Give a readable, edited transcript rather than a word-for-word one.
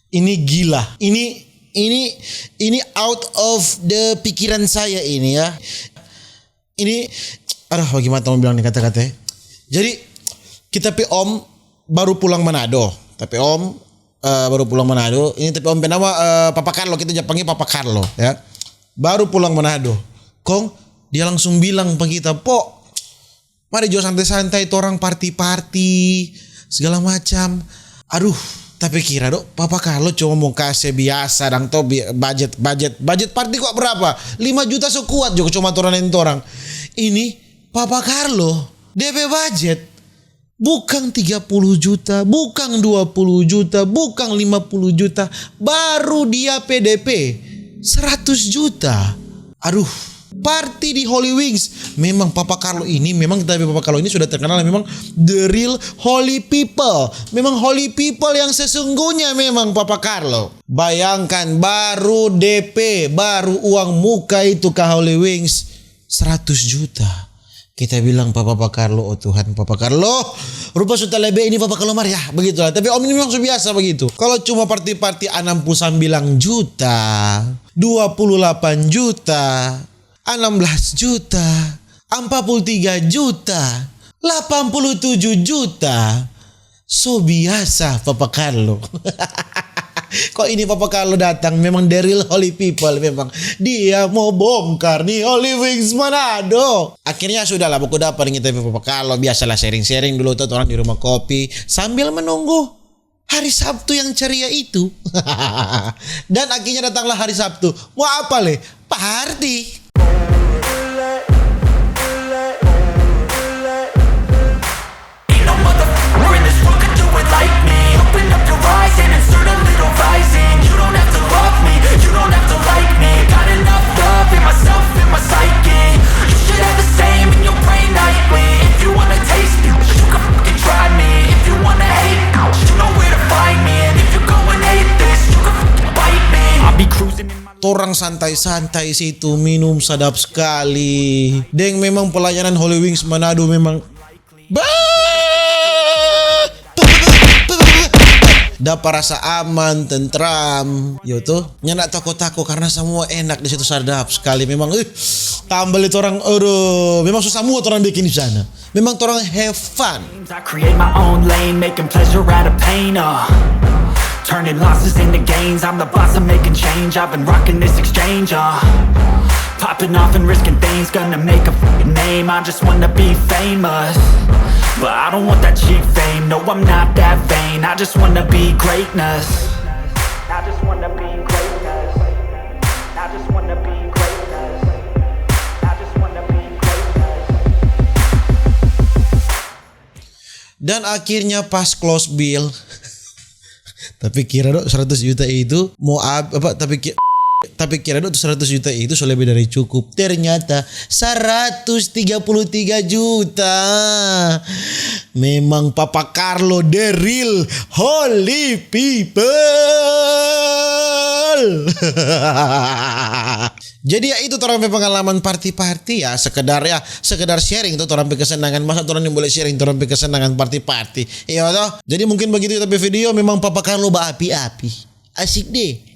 Ini gila. Ini out of the pikiran saya ini ya. Ini bagaimana mau bilang nih kata-katanya. Jadi kita om baru pulang Manado. Baru pulang Manado. Ini tapi om penama Papa Carlo, kita Jepangnya Papa Carlo ya. Baru pulang Manado. Kong dia langsung bilang ke kita, "Po, mari jo santai-santai itu orang party segala macam." Aduh, tapi kira dok Papa Carlo cuma mau kasih biasa dang to budget party kok berapa? 5 juta sekuat juga cuma orang. Ini Papa Carlo DP budget bukan 30 juta, bukan 20 juta, bukan 50 juta, baru dia PDP 100 juta. Aduh, party di Holy Wings. Memang Papa Carlo ini sudah terkenal memang the real holy people. Memang holy people yang sesungguhnya memang Papa Carlo. Bayangkan baru DP, baru uang muka itu ke Holy Wings 100 juta. Kita bilang Papa Carlo, oh Tuhan Papa Carlo, rupa sudah lebih ini Papa Carlo ya, begitulah. Tapi om ini memang biasa begitu. Kalau cuma party 69 juta, 28 juta, 16 juta, 43 juta, 87 juta. So biasa Papa Carlo. Kok ini Papa Carlo datang memang the real holy people, memang dia mau bongkar nih Holy Wings Manado. Akhirnya sudahlah buku dapat kita Papa Carlo, biasalah sharing dulu tuh orang di rumah kopi sambil menunggu hari Sabtu yang ceria itu. Dan akhirnya datanglah hari Sabtu. Mau apa le? Party. Orang santai-santai situ minum sadap sekali. Deng memang pelayanan Holy Wings Manado memang dapat rasa aman, tentram. Yo tuh, nyenak toko-toko karena semua enak di situ sadap sekali. Memang tambah itu orang memang susah muat orang bikin di sana. Memang orang have fun. I create my own lane, making pleasure out of pain. Turning losses into gains, I'm the boss, I'm making change. I've been rocking this exchange, popping off and risking things, gonna make a fucking name. I just wanna be famous, but I don't want that cheap fame. No, I'm not that vain, I just wanna be greatness. I just wanna be greatness. I just wanna be greatness. I just wanna be greatness. Dan akhirnya pas close bill. Tapi kira dok 100 juta itu mau apa? Tapi kira dok 100 juta itu sudah lebih dari cukup. Ternyata 133 juta. Memang Papa Carlo the real holy people. Jadi ya itu orang pengalaman party ya, sekedar sharing itu orang kesenangan. Masa orang yang boleh sharing orang kesenangan party. Iya toh. Jadi mungkin begitu tapi video memang Papa Carlo api-api. Asik deh.